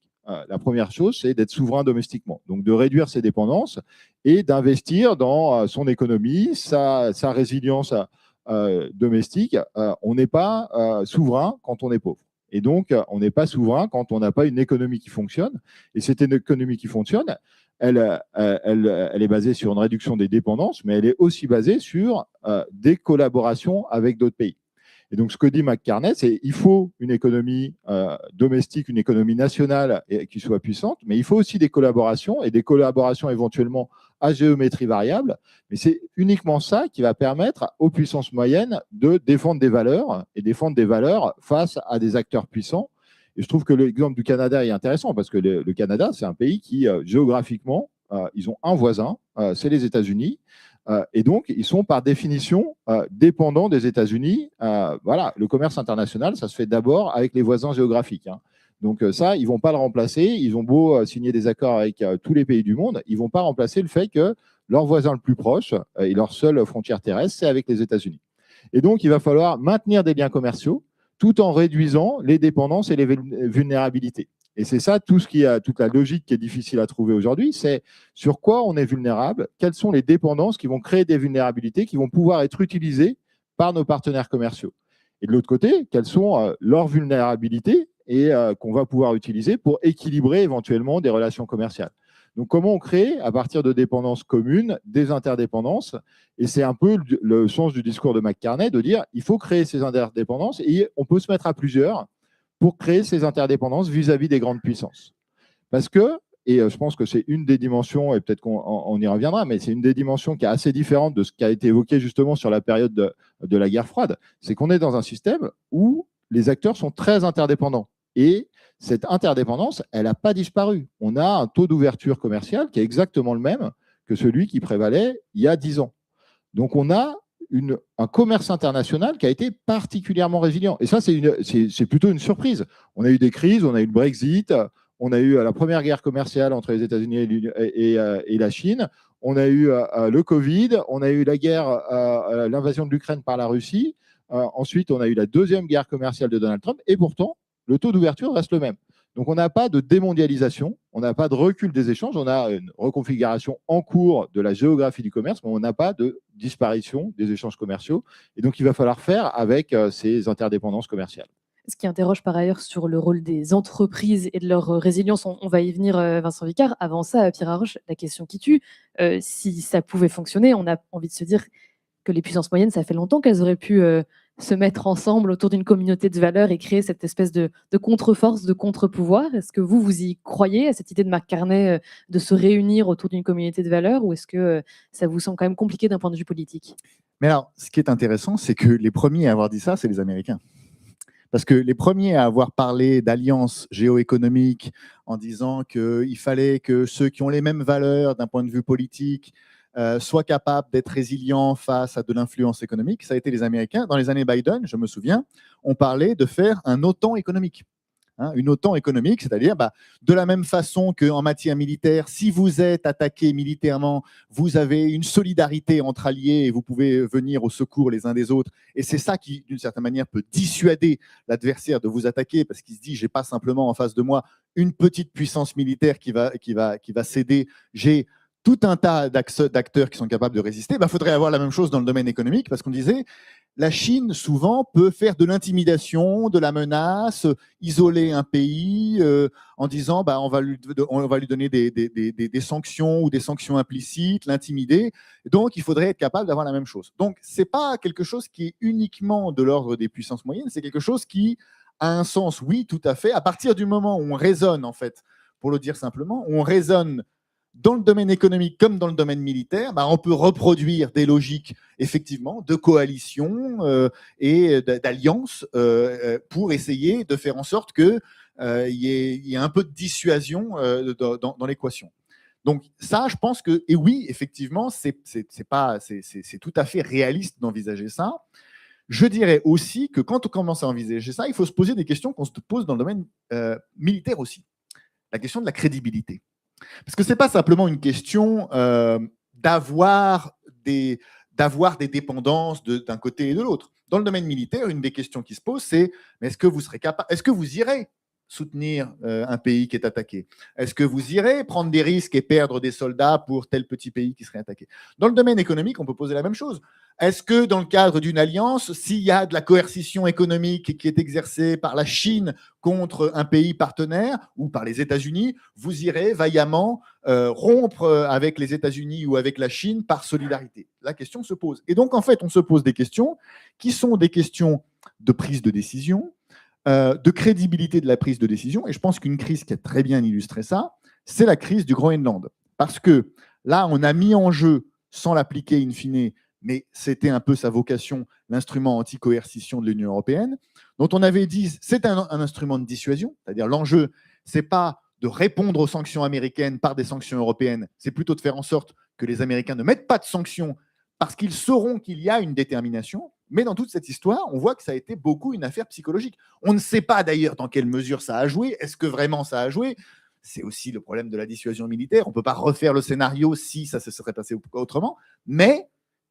La première chose, c'est d'être souverain domestiquement, donc de réduire ses dépendances et d'investir dans son économie, sa résilience domestique. On n'est pas souverain quand on est pauvre. Et donc, on n'est pas souverain quand on n'a pas une économie qui fonctionne. Et cette économie qui fonctionne, elle est basée sur une réduction des dépendances, mais elle est aussi basée sur des collaborations avec d'autres pays. Et donc, ce que dit McCartney, c'est qu'il faut une économie domestique, une économie nationale qui soit puissante, mais il faut aussi des collaborations, et des collaborations éventuellement à géométrie variable. Mais c'est uniquement ça qui va permettre aux puissances moyennes de défendre des valeurs, et défendre des valeurs face à des acteurs puissants. Et je trouve que l'exemple du Canada est intéressant, parce que le Canada, c'est un pays qui, géographiquement, ils ont un voisin, c'est les États-Unis. Et donc, ils sont par définition dépendants des États-Unis. Voilà, le commerce international, ça se fait d'abord avec les voisins géographiques, hein. Donc ça, ils ne vont pas le remplacer. Ils ont beau signer des accords avec tous les pays du monde, ils ne vont pas remplacer le fait que leur voisin le plus proche et leur seule frontière terrestre, c'est avec les États-Unis. Et donc, il va falloir maintenir des liens commerciaux tout en réduisant les dépendances et les vulnérabilités. Et c'est ça toute la logique qui est difficile à trouver aujourd'hui, c'est sur quoi on est vulnérable, quelles sont les dépendances qui vont créer des vulnérabilités qui vont pouvoir être utilisées par nos partenaires commerciaux. Et de l'autre côté, quelles sont leurs vulnérabilités et qu'on va pouvoir utiliser pour équilibrer éventuellement des relations commerciales. Donc, comment on crée, à partir de dépendances communes, des interdépendances? Et c'est un peu le sens du discours de McCartney, de dire il faut créer ces interdépendances et on peut se mettre à plusieurs pour créer ces interdépendances vis-à-vis des grandes puissances. Parce que, et je pense que c'est une des dimensions, et peut-être qu'on y reviendra, mais c'est une des dimensions qui est assez différente de ce qui a été évoqué justement sur la période de la guerre froide, c'est qu'on est dans un système où les acteurs sont très interdépendants. Et cette interdépendance, elle n'a pas disparu. On a un taux d'ouverture commerciale qui est exactement le même que celui qui prévalait il y a 10 ans. Donc on a un commerce international qui a été particulièrement résilient. Et ça, c'est plutôt une surprise. On a eu des crises, on a eu le Brexit, on a eu la première guerre commerciale entre les États-Unis et la Chine, on a eu le Covid, on a eu la guerre, l'invasion de l'Ukraine par la Russie, ensuite on a eu la deuxième guerre commerciale de Donald Trump, et pourtant, le taux d'ouverture reste le même. Donc, on n'a pas de démondialisation, on n'a pas de recul des échanges, on a une reconfiguration en cours de la géographie du commerce, mais on n'a pas de disparition des échanges commerciaux. Et donc, il va falloir faire avec ces interdépendances commerciales. Ce qui interroge par ailleurs sur le rôle des entreprises et de leur résilience. On va y venir, Vincent Vicard. Avant ça, Pierre Haroche, la question qui tue, si ça pouvait fonctionner, on a envie de se dire que les puissances moyennes, ça fait longtemps qu'elles auraient pu se mettre ensemble autour d'une communauté de valeurs et créer cette espèce de contre-force, de contre-pouvoir. Est-ce que vous y croyez à cette idée de McCartney de se réunir autour d'une communauté de valeurs, ou est-ce que ça vous semble quand même compliqué d'un point de vue politique? Mais alors, ce qui est intéressant, c'est que les premiers à avoir dit ça, c'est les Américains. Parce que les premiers à avoir parlé d'alliance géoéconomique en disant qu'il fallait que ceux qui ont les mêmes valeurs d'un point de vue politique soient capables d'être résilients face à de l'influence économique, ça a été les Américains. Dans les années Biden, je me souviens, on parlait de faire un OTAN économique. Une OTAN économique, c'est-à-dire de la même façon qu'en matière militaire, si vous êtes attaqué militairement, vous avez une solidarité entre alliés et vous pouvez venir au secours les uns des autres. Et c'est ça qui, d'une certaine manière, peut dissuader l'adversaire de vous attaquer, parce qu'il se dit, j'ai pas simplement en face de moi une petite puissance militaire qui va céder, j'ai tout un tas d'acteurs qui sont capables de résister. Il faudrait avoir la même chose dans le domaine économique, parce qu'on disait, la Chine, souvent, peut faire de l'intimidation, de la menace, isoler un pays en disant on va lui donner des sanctions ou des sanctions implicites, l'intimider. Donc, il faudrait être capable d'avoir la même chose. Donc, ce n'est pas quelque chose qui est uniquement de l'ordre des puissances moyennes, c'est quelque chose qui a un sens, oui, tout à fait. À partir du moment où on raisonne, en fait, pour le dire simplement, on raisonne dans le domaine économique comme dans le domaine militaire, on peut reproduire des logiques, effectivement, de coalition et d'alliance pour essayer de faire en sorte qu'il y ait un peu de dissuasion dans l'équation. Donc ça, je pense que, et oui, effectivement, c'est tout à fait réaliste d'envisager ça. Je dirais aussi que quand on commence à envisager ça, il faut se poser des questions qu'on se pose dans le domaine militaire aussi. La question de la crédibilité. Parce que ce n'est pas simplement une question d'avoir des dépendances d'un côté et de l'autre. Dans le domaine militaire, une des questions qui se pose, c'est est-ce que vous serez capable, est-ce que vous irez soutenir un pays qui est attaqué? Est-ce que vous irez prendre des risques et perdre des soldats pour tel petit pays qui serait attaqué? Dans le domaine économique, on peut poser la même chose. Est-ce que dans le cadre d'une alliance, s'il y a de la coercition économique qui est exercée par la Chine contre un pays partenaire ou par les États-Unis, vous irez vaillamment rompre avec les États-Unis ou avec la Chine par solidarité? La question se pose. Et donc, en fait, on se pose des questions qui sont des questions de prise de décision, de crédibilité de la prise de décision. Et je pense qu'une crise qui a très bien illustré ça, c'est la crise du Groenland. Parce que là, on a mis en jeu, sans l'appliquer in fine, mais c'était un peu sa vocation, l'instrument anti-coercition de l'Union européenne, dont on avait dit c'est un instrument de dissuasion, c'est-à-dire l'enjeu, c'est pas de répondre aux sanctions américaines par des sanctions européennes, c'est plutôt de faire en sorte que les Américains ne mettent pas de sanctions parce qu'ils sauront qu'il y a une détermination. Mais dans toute cette histoire, on voit que ça a été beaucoup une affaire psychologique. On ne sait pas d'ailleurs dans quelle mesure ça a joué. Est-ce que vraiment ça a joué? C'est aussi le problème de la dissuasion militaire. On ne peut pas refaire le scénario si ça se serait passé autrement. Mais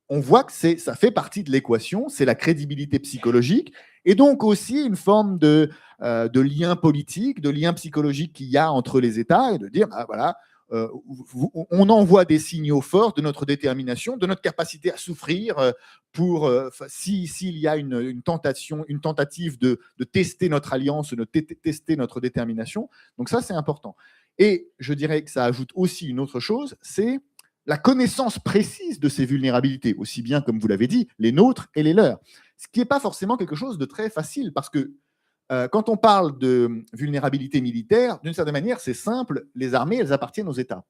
on voit que ça fait partie de l'équation, c'est la crédibilité psychologique, et donc aussi une forme de lien politique, de lien psychologique qu'il y a entre les États, et de dire, bah, voilà, on envoie des signaux forts de notre détermination, de notre capacité à souffrir pour s'il y a une tentative de tester notre alliance, de tester notre détermination. Donc ça, c'est important. Et je dirais que ça ajoute aussi une autre chose, c'est la connaissance précise de ces vulnérabilités, aussi bien, comme vous l'avez dit, les nôtres et les leurs. Ce qui n'est pas forcément quelque chose de très facile, parce que quand on parle de vulnérabilité militaire, d'une certaine manière, c'est simple, les armées, elles appartiennent aux États.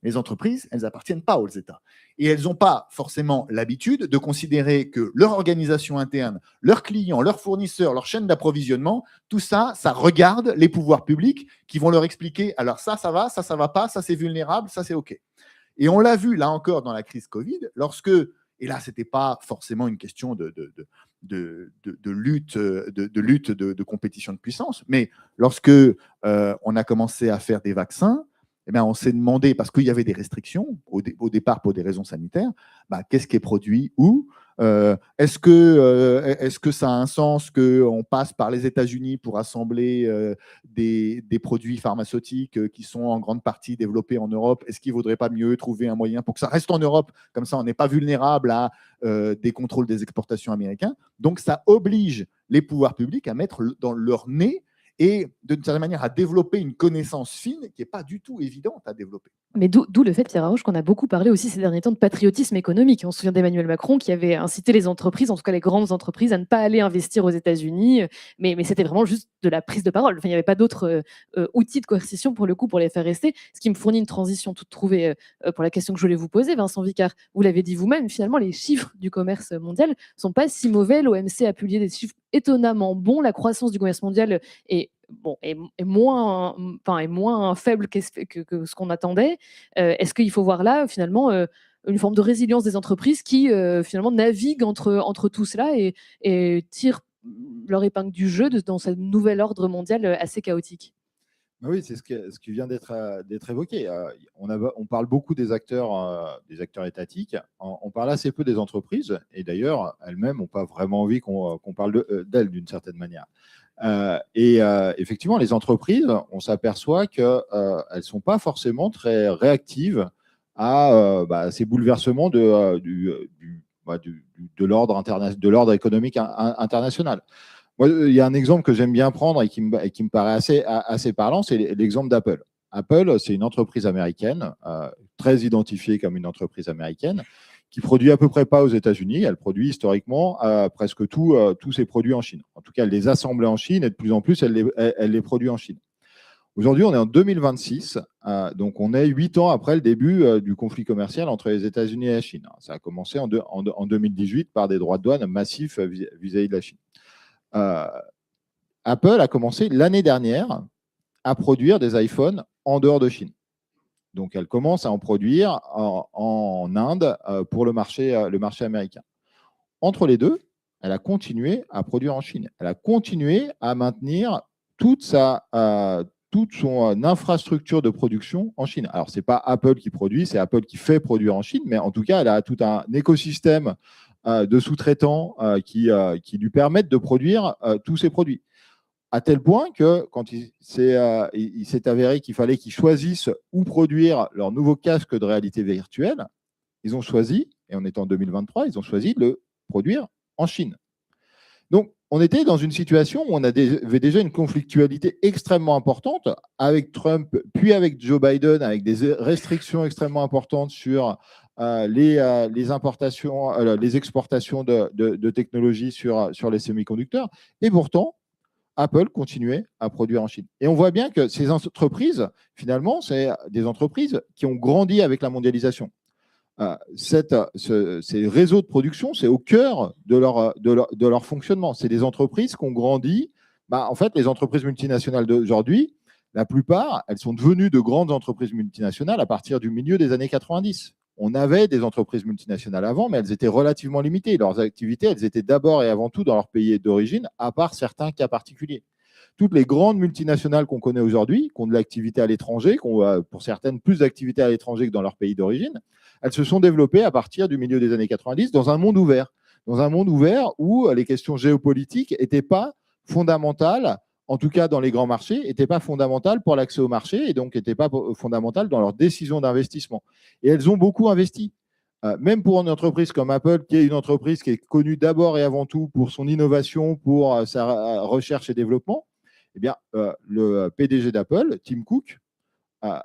Les entreprises, elles n'appartiennent pas aux États. Et elles n'ont pas forcément l'habitude de considérer que leur organisation interne, leurs clients, leurs fournisseurs, leur chaîne d'approvisionnement, tout ça, ça regarde les pouvoirs publics qui vont leur expliquer, alors ça va, ça va pas, ça c'est vulnérable, ça c'est OK. Et on l'a vu, là encore, dans la crise Covid, lorsque, et là, ce n'était pas forcément une question de lutte, de compétition de puissance, mais lorsque on a commencé à faire des vaccins, eh bien, on s'est demandé, parce qu'il y avait des restrictions au départ pour des raisons sanitaires, bah, qu'est-ce qui est produit où? Est-ce que ça a un sens qu'on passe par les États-Unis pour assembler des produits pharmaceutiques qui sont en grande partie développés en Europe? Est-ce qu'il ne vaudrait pas mieux trouver un moyen pour que ça reste en Europe? Comme ça, on n'est pas vulnérable à des contrôles des exportations américains. Donc, ça oblige les pouvoirs publics à mettre dans leur nez et d'une certaine manière à développer une connaissance fine qui n'est pas du tout évidente à développer. Mais d'où le fait, Pierre Haroche, qu'on a beaucoup parlé aussi ces derniers temps de patriotisme économique. On se souvient d'Emmanuel Macron qui avait incité les entreprises, en tout cas les grandes entreprises, à ne pas aller investir aux États-Unis. Mais c'était vraiment juste de la prise de parole. Enfin, il n'y avait pas d'autres outils de coercition pour le coup pour les faire rester. Ce qui me fournit une transition toute trouvée pour la question que je voulais vous poser, Vincent Vicard. Vous l'avez dit vous-même, finalement, les chiffres du commerce mondial ne sont pas si mauvais. L'OMC a publié des chiffres étonnamment bons. La croissance du commerce mondial est moins faible que ce qu'on attendait. Est-ce qu'il faut voir là, finalement, une forme de résilience des entreprises qui, finalement, naviguent entre tout cela et tirent leur épingle du jeu dans ce nouvel ordre mondial assez chaotique? Oui, c'est ce qui vient d'être évoqué. On parle beaucoup des acteurs étatiques. On parle assez peu des entreprises. Et d'ailleurs, elles-mêmes n'ont pas vraiment envie qu'on parle d'elles d'une certaine manière. Effectivement, les entreprises, on s'aperçoit qu'elles ne sont pas forcément très réactives à ces bouleversements de l'ordre économique international. Moi, il y a un exemple que j'aime bien prendre et qui me paraît assez parlant, c'est l'exemple d'Apple. Apple, c'est une entreprise américaine, très identifiée comme une entreprise américaine, qui produit à peu près pas aux États-Unis. Elle produit historiquement presque tous ses produits en Chine. En tout cas, elle les assemble en Chine et de plus en plus, elle les produit en Chine. Aujourd'hui, on est en 2026, donc on est 8 ans après le début du conflit commercial entre les États-Unis et la Chine. Ça a commencé en 2018 par des droits de douane massifs vis-à-vis de la Chine. Apple a commencé l'année dernière à produire des iPhones en dehors de Chine. Donc, elle commence à en produire en Inde pour le marché américain. Entre les deux, elle a continué à produire en Chine. Elle a continué à maintenir toute son infrastructure de production en Chine. Alors, ce n'est pas Apple qui produit, c'est Apple qui fait produire en Chine, mais en tout cas, elle a tout un écosystème de sous-traitants qui lui permettent de produire tous ses produits. à tel point que quand il s'est avéré qu'il fallait qu'ils choisissent où produire leur nouveau casque de réalité virtuelle, ils ont choisi, et on est en 2023, ils ont choisi de le produire en Chine. Donc, on était dans une situation où on avait déjà une conflictualité extrêmement importante avec Trump, puis avec Joe Biden, avec des restrictions extrêmement importantes sur les importations, les exportations de technologies sur les semi-conducteurs. Et pourtant, Apple continuait à produire en Chine. Et on voit bien que ces entreprises, finalement, c'est des entreprises qui ont grandi avec la mondialisation. Ces réseaux de production, c'est au cœur de leur fonctionnement. C'est des entreprises qui ont grandi. En fait, les entreprises multinationales d'aujourd'hui, la plupart, elles sont devenues de grandes entreprises multinationales à partir du milieu des années 90. On avait des entreprises multinationales avant, mais elles étaient relativement limitées. Leurs activités, elles étaient d'abord et avant tout dans leur pays d'origine, à part certains cas particuliers. Toutes les grandes multinationales qu'on connaît aujourd'hui, qui ont de l'activité à l'étranger, qui ont pour certaines plus d'activité à l'étranger que dans leur pays d'origine, elles se sont développées à partir du milieu des années 90 dans un monde ouvert. Dans un monde ouvert où les questions géopolitiques n'étaient pas fondamentales, en tout cas dans les grands marchés, n'étaient pas fondamentales pour l'accès au marché et donc n'étaient pas fondamentales dans leurs décisions d'investissement. Et elles ont beaucoup investi. Même pour une entreprise comme Apple, qui est une entreprise qui est connue d'abord et avant tout pour son innovation, pour sa recherche et développement, eh bien, le PDG d'Apple, Tim Cook,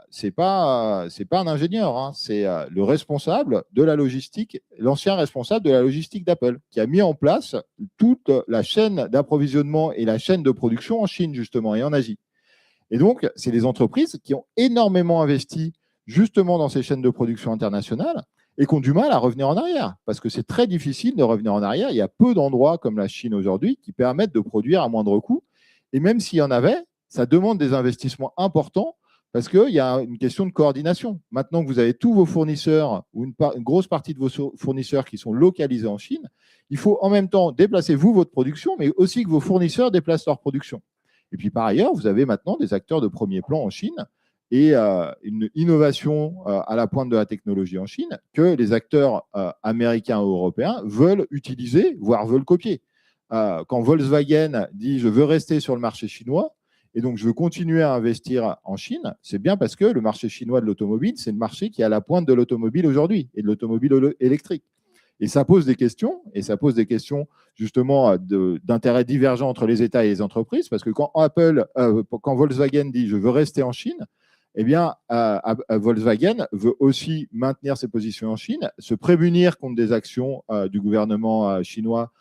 ce n'est pas un ingénieur, hein, c'est le responsable de la logistique, l'ancien responsable de la logistique d'Apple, qui a mis en place toute la chaîne d'approvisionnement et la chaîne de production en Chine, justement, et en Asie. Et donc, c'est des entreprises qui ont énormément investi justement dans ces chaînes de production internationales et qui ont du mal à revenir en arrière, parce que c'est très difficile de revenir en arrière. Il y a peu d'endroits comme la Chine aujourd'hui qui permettent de produire à moindre coût. Et même s'il y en avait, ça demande des investissements importants parce qu'il y a une question de coordination. Maintenant que vous avez tous vos fournisseurs ou une grosse partie de vos fournisseurs qui sont localisés en Chine, il faut en même temps déplacer vous votre production, mais aussi que vos fournisseurs déplacent leur production. Et puis par ailleurs, vous avez maintenant des acteurs de premier plan en Chine et une innovation à la pointe de la technologie en Chine que les acteurs américains ou européens veulent utiliser, voire veulent copier. Quand Volkswagen dit « je veux rester sur le marché chinois », et donc je veux continuer à investir en Chine, c'est bien parce que le marché chinois de l'automobile, c'est le marché qui est à la pointe de l'automobile aujourd'hui et de l'automobile électrique. Et ça pose des questions, justement d'intérêts divergents entre les États et les entreprises, parce que quand Volkswagen dit « je veux rester en Chine », eh bien, Volkswagen veut aussi maintenir ses positions en Chine, se prémunir contre des actions du gouvernement chinois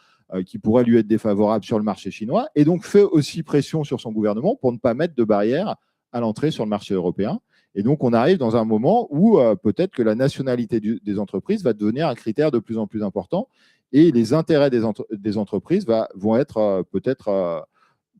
qui pourraient lui être défavorables sur le marché chinois, et donc fait aussi pression sur son gouvernement pour ne pas mettre de barrières à l'entrée sur le marché européen. Et donc, on arrive dans un moment où peut-être que la nationalité des entreprises va devenir un critère de plus en plus important et les intérêts des entreprises vont être peut-être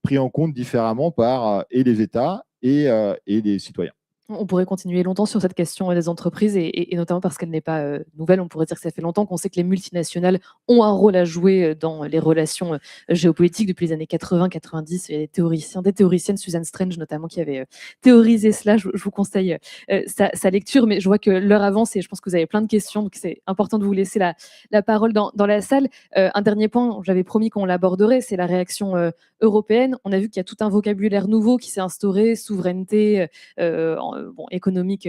pris en compte différemment par et les États et les citoyens. On pourrait continuer longtemps sur cette question des entreprises et notamment parce qu'elle n'est pas nouvelle. On pourrait dire que ça fait longtemps qu'on sait que les multinationales ont un rôle à jouer dans les relations géopolitiques depuis les années 80-90. Il y a des théoriciennes, Susan Strange notamment, qui avait théorisé cela. Je vous conseille sa lecture, mais je vois que l'heure avance et je pense que vous avez plein de questions, donc c'est important de vous laisser la parole dans la salle. Un dernier point, j'avais promis qu'on l'aborderait, c'est la réaction européenne. On a vu qu'il y a tout un vocabulaire nouveau qui s'est instauré, souveraineté, économique,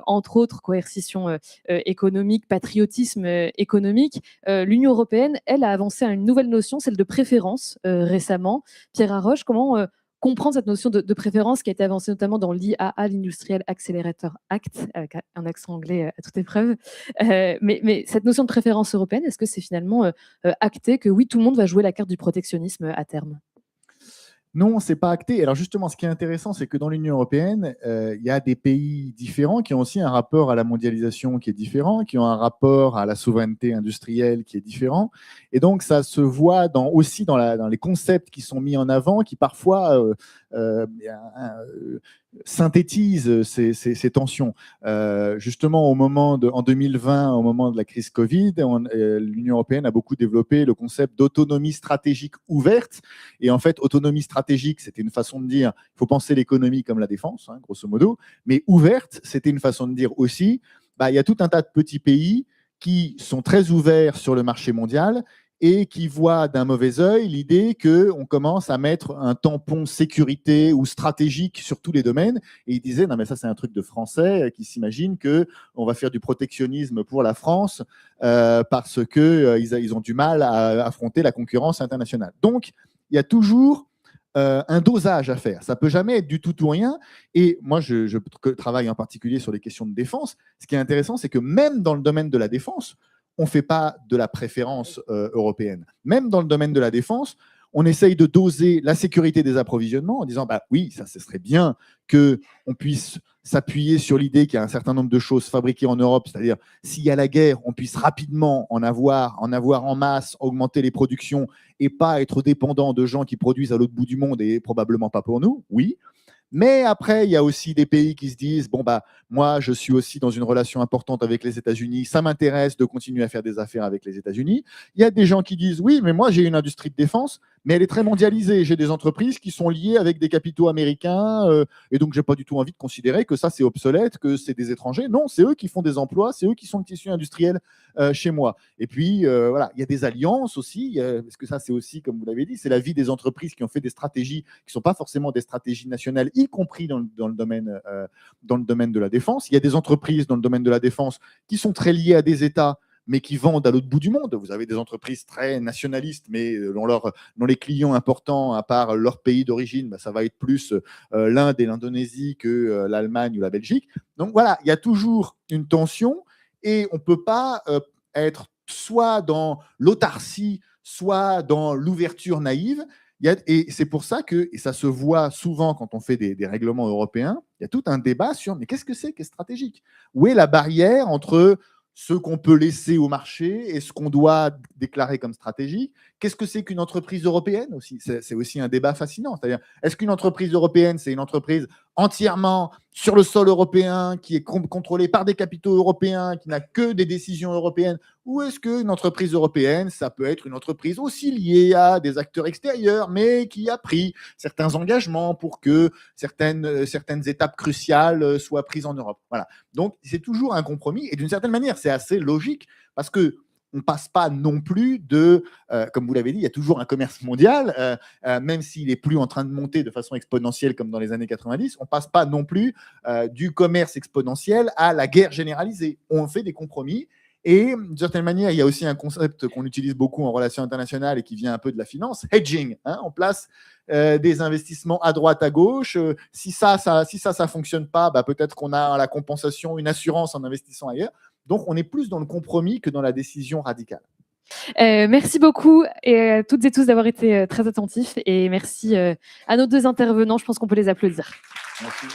entre autres, coercition économique, patriotisme économique. L'Union européenne, elle, a avancé à une nouvelle notion, celle de préférence, récemment. Pierre Haroche, comment comprendre cette notion de préférence qui a été avancée notamment dans l'IAA, l'Industrial Accelerator Act, avec un accent anglais à toute épreuve. Mais cette notion de préférence européenne, est-ce que c'est finalement acté que oui, tout le monde va jouer la carte du protectionnisme à terme ? Non, ce n'est pas acté. Alors justement, ce qui est intéressant, c'est que dans l'Union européenne, il y a des pays différents qui ont aussi un rapport à la mondialisation qui est différent, qui ont un rapport à la souveraineté industrielle qui est différent. Et donc, ça se voit aussi dans les concepts qui sont mis en avant, qui parfois synthétisent ces tensions. Justement, en 2020, au moment de la crise Covid, l'Union européenne a beaucoup développé le concept d'autonomie stratégique ouverte. Et en fait, autonomie stratégique, c'était une façon de dire il faut penser l'économie comme la défense, hein, grosso modo. Mais ouverte, c'était une façon de dire aussi il y a tout un tas de petits pays qui sont très ouverts sur le marché mondial, et qui voient d'un mauvais œil l'idée qu'on commence à mettre un tampon sécurité ou stratégique sur tous les domaines. Et ils disaient, non mais ça c'est un truc de Français qui s'imaginent qu'on va faire du protectionnisme pour la France parce qu'ils ont du mal à affronter la concurrence internationale. Donc, il y a toujours un dosage à faire. Ça ne peut jamais être du tout ou rien. Et moi, je travaille en particulier sur les questions de défense. Ce qui est intéressant, c'est que même dans le domaine de la défense, on ne fait pas de la préférence européenne. Même dans le domaine de la défense, on essaye de doser la sécurité des approvisionnements en disant bah oui, ça ce serait bien qu'on puisse s'appuyer sur l'idée qu'il y a un certain nombre de choses fabriquées en Europe, c'est-à-dire s'il y a la guerre, on puisse rapidement en avoir en masse, augmenter les productions et pas être dépendant de gens qui produisent à l'autre bout du monde et probablement pas pour nous, oui. Mais après, il y a aussi des pays qui se disent bon bah moi je suis aussi dans une relation importante avec les États-Unis, ça m'intéresse de continuer à faire des affaires avec les États-Unis. Il y a des gens qui disent oui, mais moi j'ai une industrie de défense, mais elle est très mondialisée. J'ai des entreprises qui sont liées avec des capitaux américains et donc j'ai pas du tout envie de considérer que ça c'est obsolète, que c'est des étrangers. Non, c'est eux qui font des emplois, c'est eux qui sont le tissu industriel chez moi. Et puis voilà, il y a des alliances aussi, parce que ça c'est aussi, comme vous l'avez dit, c'est la vie des entreprises qui ont fait des stratégies qui sont pas forcément des stratégies nationales, y compris dans le domaine de la défense. Il y a des entreprises dans le domaine de la défense qui sont très liées à des États, mais qui vendent à l'autre bout du monde. Vous avez des entreprises très nationalistes, mais dont les clients importants, à part leur pays d'origine, bah, ça va être plus l'Inde et l'Indonésie que l'Allemagne ou la Belgique. Donc voilà, il y a toujours une tension et on ne peut pas être soit dans l'autarcie, soit dans l'ouverture naïve. Et c'est pour ça que, et ça se voit souvent quand on fait des règlements européens, il y a tout un débat sur mais qu'est-ce que c'est qui est stratégique? Où est la barrière entre ce qu'on peut laisser au marché et ce qu'on doit déclarer comme stratégique? Qu'est-ce que c'est qu'une entreprise européenne aussi? C'est aussi un débat fascinant. C'est-à-dire, est-ce qu'une entreprise européenne, c'est une entreprise entièrement sur le sol européen, qui est contrôlée par des capitaux européens, qui n'a que des décisions européennes? Ou est-ce qu'une entreprise européenne, ça peut être une entreprise aussi liée à des acteurs extérieurs, mais qui a pris certains engagements pour que certaines étapes cruciales soient prises en Europe? Voilà. Donc, c'est toujours un compromis. Et d'une certaine manière, c'est assez logique parce que on ne passe pas non plus de, comme vous l'avez dit, il y a toujours un commerce mondial, même s'il n'est plus en train de monter de façon exponentielle comme dans les années 90, on ne passe pas non plus du commerce exponentiel à la guerre généralisée. On fait des compromis. Et d'une certaine manière, il y a aussi un concept qu'on utilise beaucoup en relations internationales et qui vient un peu de la finance, hedging. On place des investissements à droite, à gauche. Si ça fonctionne pas, bah, peut-être qu'on a la compensation, une assurance en investissant ailleurs. Donc, on est plus dans le compromis que dans la décision radicale. Merci beaucoup et toutes et tous d'avoir été très attentifs et merci à nos deux intervenants. Je pense qu'on peut les applaudir. Merci.